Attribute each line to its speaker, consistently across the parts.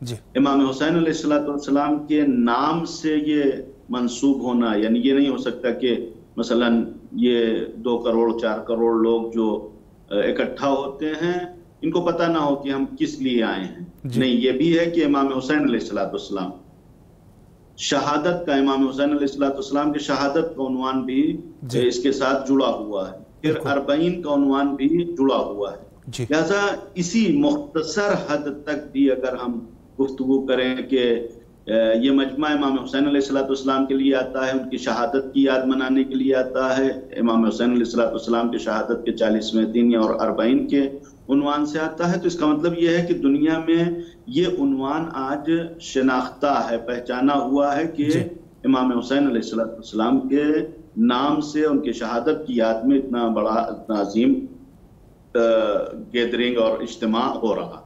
Speaker 1: امام حسین علیہ السلام کے نام سے یہ منسوب ہونا، یعنی یہ نہیں ہو سکتا کہ مثلا یہ 2 کروڑ 4 کروڑ لوگ جو اکٹھا ہوتے ہیں ان کو پتہ نہ ہو کہ ہم کس لیے آئے ہیں. نہیں، یہ بھی ہے کہ امام حسین علیہ السلام شہادت کا، امام حسین علیہ السلام کے شہادت کا عنوان بھی اس کے ساتھ جڑا ہوا ہے. پھر 40 کا عنوان بھی جڑا ہوا ہے. لہذا اسی مختصر حد تک بھی اگر ہم گفتگو کریں کہ یہ مجمع امام حسین علیہ السلام کے لیے آتا ہے، ان کی شہادت کی یاد منانے کے لیے آتا ہے، امام حسین علیہ السلام کے شہادت کے 40ویں دن اور 40 کے عنوان سے آتا ہے، تو اس کا مطلب یہ ہے کہ دنیا میں یہ عنوان آج شناختہ ہے، پہچانا ہوا ہے کہ امام حسین علیہ السلام کے نام سے ان کی شہادت کی یاد میں اتنا بڑا، اتنا عظیم گیدرنگ اور اجتماع ہو رہا.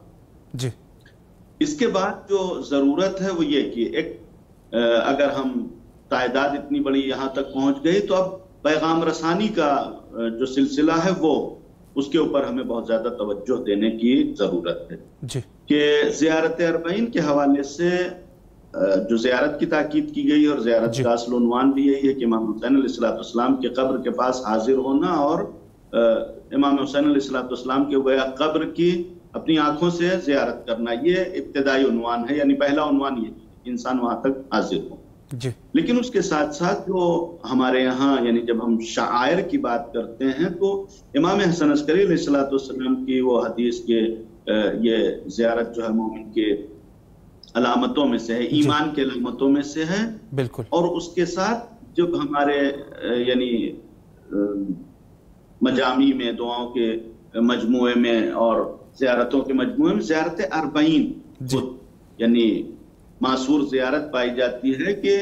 Speaker 1: اس کے بعد جو ضرورت ہے وہ یہ کہ ایک اگر ہم تعداد اتنی بڑی یہاں تک پہنچ گئی تو اب پیغام رسانی کا جو سلسلہ ہے وہ اس کے اوپر ہمیں بہت زیادہ توجہ دینے کی ضرورت ہے. کہ زیارت 40 کے حوالے سے جو زیارت کی تاکید کی گئی، اور زیارت کا اصل عنوان بھی یہی ہے کہ امام حسین علیہ السلام کے قبر کے پاس حاضر ہونا اور امام حسین علیہ السلام کے گویا قبر کی اپنی آنکھوں سے زیارت کرنا، یہ ابتدائی عنوان ہے، یعنی پہلا عنوان یہ کہ انسان وہاں تک حاضر ہو. لیکن اس کے ساتھ ساتھ جو ہمارے یہاں، یعنی جب ہم شعائر کی بات کرتے ہیں تو امام حسن عسکری علیہ السلام کی وہ حدیث کے یہ زیارت جو ہے مومن کے علامتوں میں سے ہے، ایمان کے علامتوں میں سے ہے.
Speaker 2: بالکل.
Speaker 1: اور اس کے ساتھ جب ہمارے یعنی مجامی میں، دعاؤں کے مجموعے میں اور زیارتوں کے مجموعے میں زیارت 40 یعنی معصور زیارت پائی جاتی ہے کہ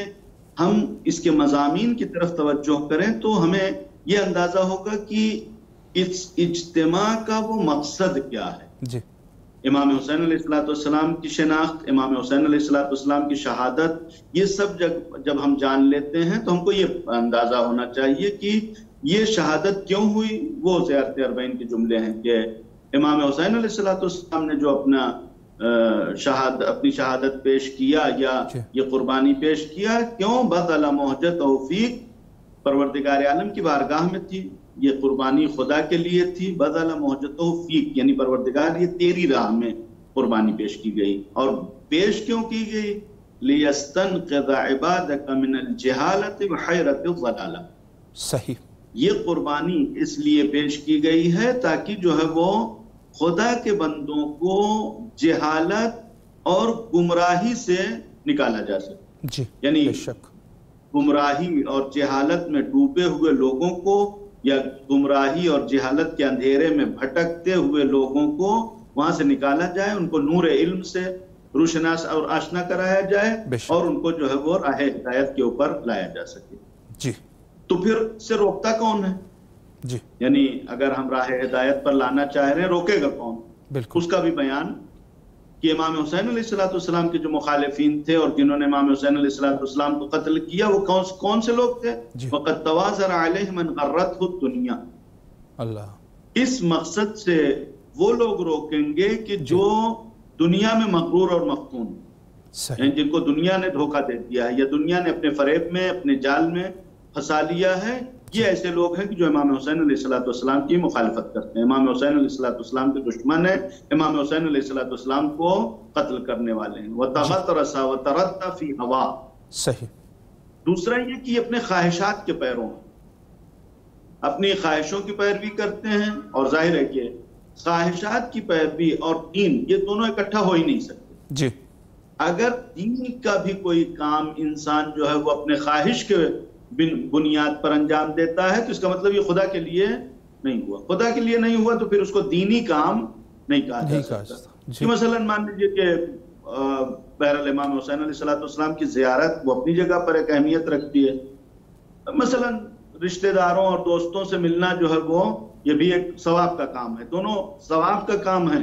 Speaker 1: ہم اس کے مضامین کی طرف توجہ کریں تو ہمیں یہ اندازہ ہوگا کہ اس اجتماع کا وہ مقصد کیا ہے. امام حسین علیہ السلام کی شناخت، امام حسین علیہ السلام کی شہادت، یہ سب جب ہم جان لیتے ہیں تو ہم کو یہ اندازہ ہونا چاہیے کہ یہ شہادت کیوں ہوئی. وہ زیارت 40 کے جملے ہیں کہ امام حسین علیہ السلام نے جو اپنی شہادت پیش کیا یا یہ قربانی پیش کیا، کیوں؟ بذل محج توفیق، پروردگار عالم کی بارگاہ میں تھی، یہ قربانی خدا کے لیے تھی. بذل محج توفیق یعنی پروردگار، یہ تیری راہ میں قربانی پیش کی گئی. اور پیش کیوں کی گئی؟ لیستنقذ عبادک من الجہالۃ وحیرۃ الضلالہ.
Speaker 2: صحیح.
Speaker 1: یہ قربانی اس لیے پیش کی گئی ہے تاکہ جو ہے وہ خدا کے بندوں کو جہالت اور گمراہی سے نکالا جا سکے. یعنی گمراہی اور جہالت میں ڈوبے ہوئے لوگوں کو، یا گمراہی اور جہالت کے اندھیرے میں بھٹکتے ہوئے لوگوں کو وہاں سے نکالا جائے، ان کو نور علم سے روشناس اور آشنا کرایا جائے، اور ان کو جو ہے وہ راہ ہدایت کے اوپر لایا جا سکے. تو پھر سے روکتا کون ہے؟ یعنی اگر ہم راہ ہدایت پر لانا چاہ رہے ہیں، روکے گا کون؟ اس کا بھی بیان کہ امام حسین علیہ السلام کے جو مخالفین تھے اور جنہوں نے امام حسین علیہ السلام کو قتل کیا، وہ کون سے لوگ تھے؟ وَقَدْ تَوَازَرَ عَلَيْهِ مَنْ غَرَّتْهُ الدُّنْيَا. اس مقصد سے وہ لوگ روکیں گے کہ جو دنیا میں مغرور اور مفتون، یعنی جن کو دنیا نے دھوکہ دے دیا ہے یا دنیا نے اپنے فریب میں، اپنے جال میں پھنسا لیا ہے. یہ ایسے لوگ ہیں کہ جو امام حسین علیہ السلام کی مخالفت کرتے ہیں، امام حسین علیہ السلام کے دشمن ہیں، امام حسین علیہ السلام کو قتل کرنے والے ہیں. وَتَغَطْرَسَ وَتَرَدَّ فِي هَوَا.
Speaker 2: صحیح.
Speaker 1: دوسرا یہ کہ یہ اپنے خواہشات کے پیروں ہیں، اپنی خواہشوں کی پیروی کرتے ہیں. اور ظاہر ہے کہ خواہشات کی پیروی اور دین، یہ دونوں اکٹھا ہو ہی نہیں سکتے. اگر دین کا بھی کوئی کام انسان جو ہے وہ اپنے خواہش کے بنیاد پر انجام دیتا ہے تو اس کا مطلب یہ خدا کے لیے نہیں ہوا. خدا کے لیے نہیں ہوا تو پھر اس کو دینی کام نہیں کہا جا سکتا. مثلا مان لیجیے کہ بہرحال امام حسین علیہ السلام کی زیارت وہ اپنی جگہ پر ایک اہمیت رکھتی ہے. مثلا رشتہ داروں اور دوستوں سے ملنا جو ہے وہ یہ بھی ایک ثواب کا کام ہے، دونوں ثواب کا کام ہے.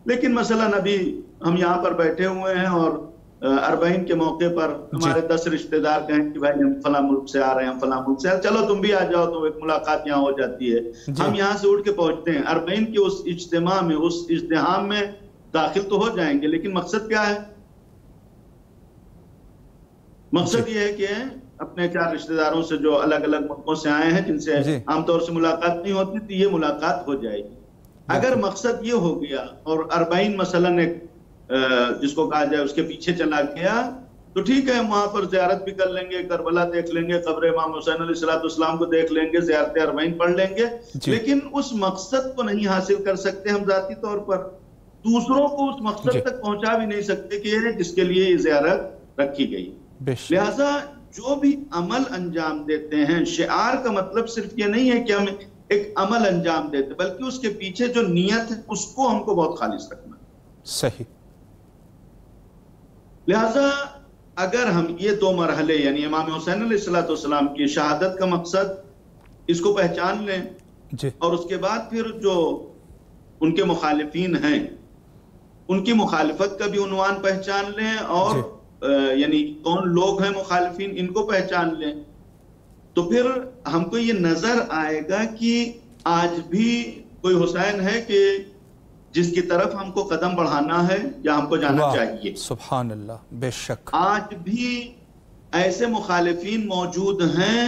Speaker 1: لیکن مثلا ابھی ہم یہاں پر بیٹھے ہوئے ہیں اور 40 کے موقع پر ہمارے 10 رشتہ دار کہیں کہ بھائی ہم فلاں ملک سے آ رہے ہیں، ہم فلاں ملک سے، چلو تم بھی آ جاؤ، تو ایک ملاقات یہاں ہو جاتی ہے. ہم یہاں سے اٹھ کے پہنچتے ہیں 40 کے اس اجتماع میں، اس اجتماع میں داخل تو ہو جائیں گے، لیکن مقصد کیا ہے؟ مقصد یہ ہے کہ اپنے 4 رشتہ داروں سے جو الگ الگ ملکوں سے آئے ہیں، جن سے عام طور سے ملاقات نہیں ہوتی تھی، یہ ملاقات ہو جائے گی۔ اگر مقصد یہ ہو گیا اور 40 مثلاً ایک جس کو کہا جائے اس کے پیچھے چلا گیا، تو ٹھیک ہے، وہاں پر زیارت بھی کر لیں گے، کربلا دیکھ لیں گے، قبر امام حسین علیہ السلام کو دیکھ لیں گے، زیارت 40 پڑھ لیں گے، لیکن اس مقصد کو نہیں حاصل کر سکتے ہم ذاتی طور پر، دوسروں کو اس مقصد تک پہنچا بھی نہیں سکتے کہ یہ جس کے لیے یہ زیارت رکھی گئی۔ لہٰذا جو بھی عمل انجام دیتے ہیں، شعار کا مطلب صرف یہ نہیں ہے کہ ہم ایک عمل انجام دیتے، بلکہ اس کے پیچھے جو نیت ہے اس کو ہم کو بہت خالص رکھنا ہے۔
Speaker 2: صحیح۔
Speaker 1: لہٰذا اگر ہم یہ 2 مرحلے یعنی امام حسین علیہ السلام کی شہادت کا مقصد اس کو پہچان لیں، اور اس کے بعد پھر جو ان کے مخالفین ہیں ان کی مخالفت کا بھی عنوان پہچان لیں، اور یعنی کون لوگ ہیں مخالفین ان کو پہچان لیں، تو پھر ہم کو یہ نظر آئے گا کہ آج بھی کوئی حسین ہے کہ جس کی طرف ہم کو قدم بڑھانا ہے یا ہم کو جانا چاہیے۔
Speaker 2: سبحان اللہ، بے شک
Speaker 1: آج بھی ایسے مخالفین موجود ہیں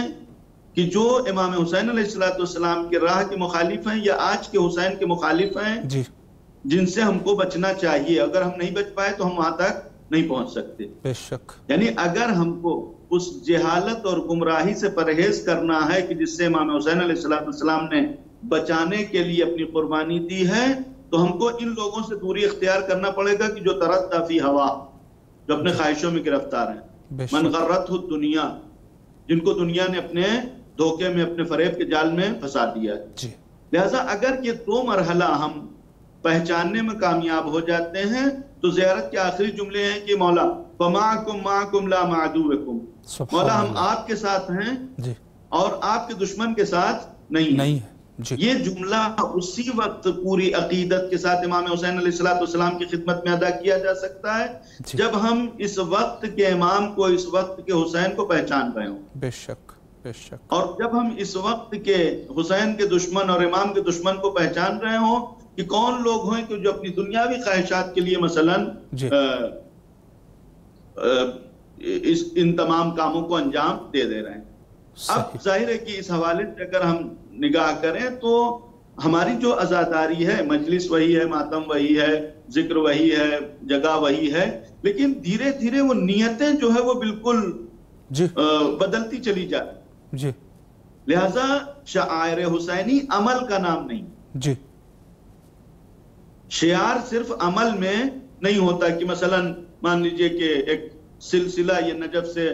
Speaker 1: کہ جو امام حسین علیہ السلام کی راہ کے مخالف ہیں یا آج کے حسین کے مخالف ہیں، جن سے ہم کو بچنا چاہیے۔ اگر ہم نہیں بچ پائے تو ہم وہاں تک نہیں پہنچ سکتے۔
Speaker 2: بے شک،
Speaker 1: یعنی اگر ہم کو اس جہالت اور گمراہی سے پرہیز کرنا ہے کہ جس سے امام حسین علیہ السلام نے بچانے کے لیے اپنی قربانی دی ہے، تو ہم کو ان لوگوں سے دوری اختیار کرنا پڑے گا کہ جو تردد فی ہوا، جو اپنے خواہشوں میں گرفتار ہیں، من غرتہ الدنیا، جن کو دنیا نے اپنے دھوکے میں، اپنے فریب کے جال میں پھنسا دیا ہے۔ لہٰذا اگر یہ 2 مرحلہ ہم پہچاننے میں کامیاب ہو جاتے ہیں تو زیارت کے آخری جملے ہیں کہ مولا فَمَعَكُمْ مَعَكُمْ لَا مَعْدُوَكُمْ، مولا ہم آپ کے ساتھ ہیں اور آپ کے دشمن کے ساتھ نہیں ہیں۔ یہ جملہ اسی وقت پوری عقیدت کے ساتھ امام حسین علیہ السلام کی خدمت میں ادا کیا جا سکتا ہے جب ہم اس وقت کے امام کو، اس وقت کے حسین کو پہچان رہے ہوں۔
Speaker 2: بے شک، بے شک۔ اور
Speaker 1: جب ہم اس وقت کے حسین کے دشمن اور امام کے دشمن کو پہچان رہے ہوں کہ کون لوگ ہیں کہ جو اپنی دنیاوی خواہشات کے لیے مثلاً ان تمام کاموں کو انجام دے رہے ہیں۔ اب ظاہر ہے کہ اس حوالے سے اگر ہم نگاہ کریں تو ہماری جو عزاداری ہے، مجلس وہی ہے، ماتم وہی ہے، ذکر وہی ہے، جگہ وہی ہے، لیکن دھیرے دھیرے وہ نیتیں جو ہے وہ بالکل بدلتی چلی جائے۔ لہٰذا شعائر حسینی عمل کا نام نہیں، شعار صرف عمل میں نہیں ہوتا کہ مثلاً مان لیجئے کہ ایک سلسلہ یہ نجف سے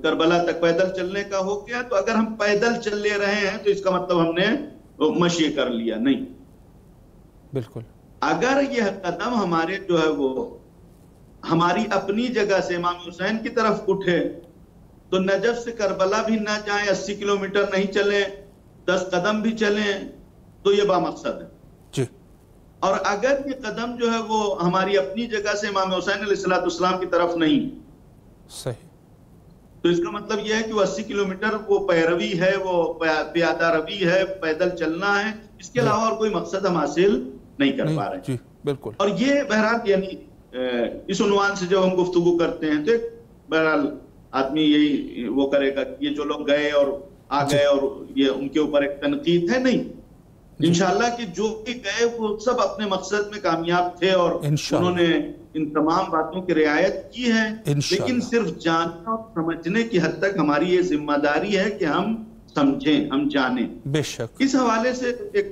Speaker 1: کربلا تک پیدل چلنے کا ہو گیا، تو اگر ہم پیدل چل لے رہے ہیں تو اس کا مطلب ہم نے مشی کر لیا، نہیں۔
Speaker 2: بالکل،
Speaker 1: اگر یہ قدم ہمارے جو ہے وہ ہماری اپنی جگہ سے امام حسین کی طرف اٹھے تو نجف سے کربلا بھی نہ جائیں، 80 کلومیٹر نہیں چلیں، 10 قدم بھی چلیں، تو یہ بامقصد ہے۔ اور اگر یہ قدم جو ہے وہ ہماری اپنی جگہ سے امام حسین علیہ السلام کی طرف نہیں،
Speaker 2: صحیح،
Speaker 1: تو اس کا مطلب یہ ہے کہ وہ 80 کلومیٹر وہ پیروی ہے، وہ پیادہ روی ہے، پیدل چلنا ہے، اس کے علاوہ اور کوئی مقصد ہم حاصل نہیں کر پا رہے ہیں۔
Speaker 2: بالکل۔
Speaker 1: اور یہ بہرحال یعنی اس عنوان سے جب ہم گفتگو کرتے ہیں تو بہرحال آدمی یہی وہ کرے گا کہ یہ جو لوگ گئے اور آ گئے اور یہ ان کے اوپر ایک تنقید ہے، نہیں۔ انشاءاللہ کہ جو بھی گئے وہ سب اپنے مقصد میں کامیاب تھے اور انہوں نے ان تمام باتوں کی رعایت کی ہے، لیکن صرف جاننا اور سمجھنے کی حد تک ہماری یہ ذمہ داری ہے کہ ہم سمجھیں، ہم جانیں۔
Speaker 2: بے شک۔
Speaker 1: اس حوالے سے ایک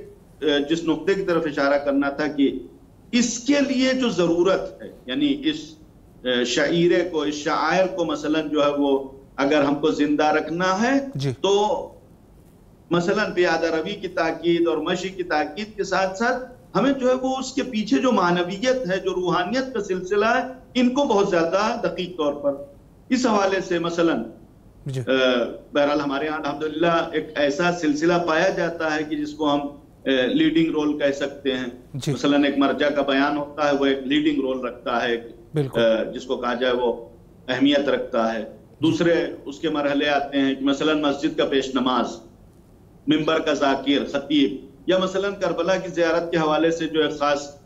Speaker 1: جس نقطے کی طرف اشارہ کرنا تھا کہ اس کے لیے جو ضرورت ہے، یعنی اس شعیرے کو، اس شاعر کو مثلاً جو ہے وہ اگر ہم کو زندہ رکھنا ہے تو مثلاً پیادہ روی کی تاکید اور مشی کی تاکید کے ساتھ ساتھ ہمیں جو ہے وہ اس کے پیچھے جو معنویت ہے، جو روحانیت کا سلسلہ ہے، ان کو بہت زیادہ دقیق طور پر اس حوالے سے مثلاً بہرحال ہمارے یہاں الحمدللہ ایک ایسا سلسلہ پایا جاتا ہے کہ جس کو ہم لیڈنگ رول کہہ سکتے ہیں۔ مثلاً ایک مرجع کا بیان ہوتا ہے، وہ ایک لیڈنگ رول رکھتا ہے، جس کو کہا جائے وہ اہمیت رکھتا ہے۔ دوسرے اس کے مرحلے آتے ہیں کہ مثلاً مسجد کا پیش نماز، ممبر کا ذاکر، خطیب، یا مثلاً کربلا کی زیارت کے حوالے سے جو ایک خاص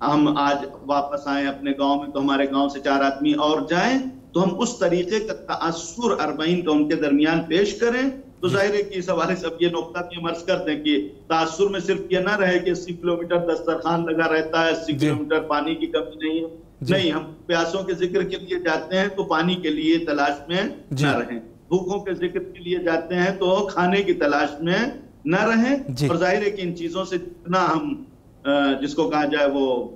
Speaker 1: ہم آج واپس آئیں اپنے گاؤں میں تو ہمارے گاؤں سے 4 آدمی اور جائیں تو ہم اس طریقے کا تأثر 40 کا ان کے درمیان پیش کریں. تو ظاہر ہے کہ اس حوالے سے اب یہ نقطہ بھی ہم عرض کرتے ہیں کہ تأثر میں صرف یہ نہ رہے کہ 80 کلومیٹر دسترخوان لگا رہتا ہے, 80 کلومیٹر پانی کی کمی نہیں ہے. نہیں, ہم پیاسوں کے ذکر کے لیے جاتے ہیں تو پانی کے لیے تلاش میں نہ رہیں, بھوکوں کے ذکر کے لیے جاتے ہیں تو کھانے کی تلاش میں نہ رہیں. اور ظاہر ہے کہ ان چیزوں سے جتنا ہم جس کو کہا جائے وہ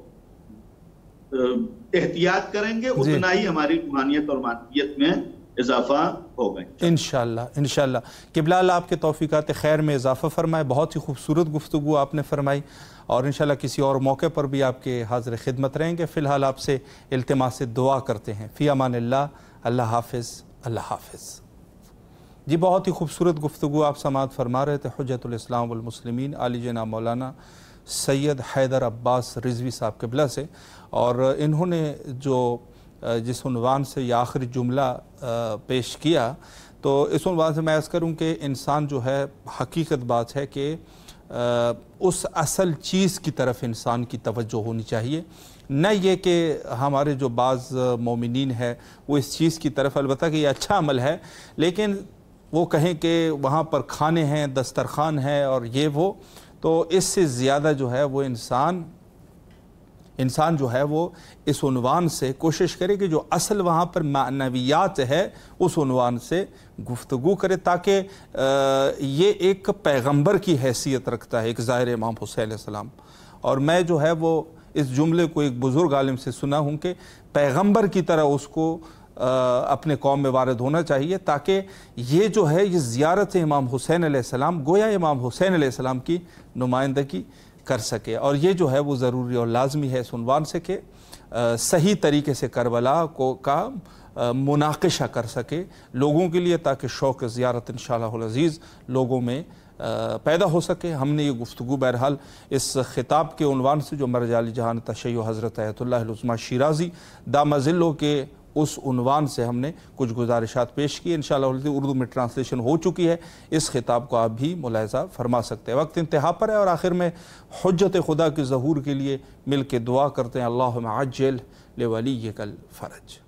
Speaker 1: احتیاط کریں گے اتنا ہی ہماری روحانیت اور معنویت میں اضافہ ہوگا
Speaker 2: انشاءاللہ. انشاءاللہ قبلہ اللہ آپ کے توفیقات خیر میں اضافہ فرمائے. بہت ہی خوبصورت گفتگو آپ نے فرمائی اور انشاءاللہ کسی اور موقع پر بھی آپ کے حاضر خدمت رہیں گے. فی الحال آپ سے التماس دعا کرتے ہیں. فی امان اللہ. اللہ حافظ. اللہ حافظ. جی بہت ہی خوبصورت گفتگو آپ سماعت فرما رہے تھے حجت الاسلام والمسلمین علی جناب مولانا سید حیدر عباس رضوی صاحب قبلہ سے. اور انہوں نے جو جس عنوان سے یہ آخری جملہ پیش کیا تو اس عنوان سے میں عرض کروں کہ انسان جو ہے حقیقت بات ہے کہ اس اصل چیز کی طرف انسان کی توجہ ہونی چاہیے, نہ یہ کہ ہمارے جو بعض مومنین ہے وہ اس چیز کی طرف, البتہ کہ یہ اچھا عمل ہے لیکن وہ کہیں کہ وہاں پر کھانے ہیں, دسترخوان ہے اور یہ وہ, تو اس سے زیادہ جو ہے وہ انسان جو ہے وہ اس عنوان سے کوشش کرے کہ جو اصل وہاں پر معنویات ہے اس عنوان سے گفتگو کرے, تاکہ یہ ایک پیغمبر کی حیثیت رکھتا ہے, ایک ظاہر امام حسین علیہ السلام. اور میں جو ہے وہ اس جملے کو ایک بزرگ عالم سے سنا ہوں کہ پیغمبر کی طرح اس کو اپنے قوم میں وارد ہونا چاہیے, تاکہ یہ جو ہے یہ زیارت امام حسین علیہ السلام گویا امام حسین علیہ السلام کی نمائندگی کر سکے. اور یہ جو ہے وہ ضروری اور لازمی ہے اس عنوان سے کہ صحیح طریقے سے کربلا کا مناقشہ کر سکے لوگوں کے لیے, تاکہ شوق زیارت انشاءاللہ العزیز لوگوں میں پیدا ہو سکے. ہم نے یہ گفتگو بہرحال اس خطاب کے عنوان سے جو مرجع علی جہان تشیع حضرت آیت اللہ العظمیٰ شیرازی دامہ ظلہ کے اس عنوان سے ہم نے کچھ گزارشات پیش کی. انشاءاللہ اردو میں ٹرانسلیشن ہو چکی ہے, اس خطاب کو آپ بھی ملاحظہ فرما سکتے ہیں. وقت انتہا پر ہے اور آخر میں حجت خدا کے ظہور کے لیے مل کے دعا کرتے ہیں. اللہم عجل لولیک الفرج.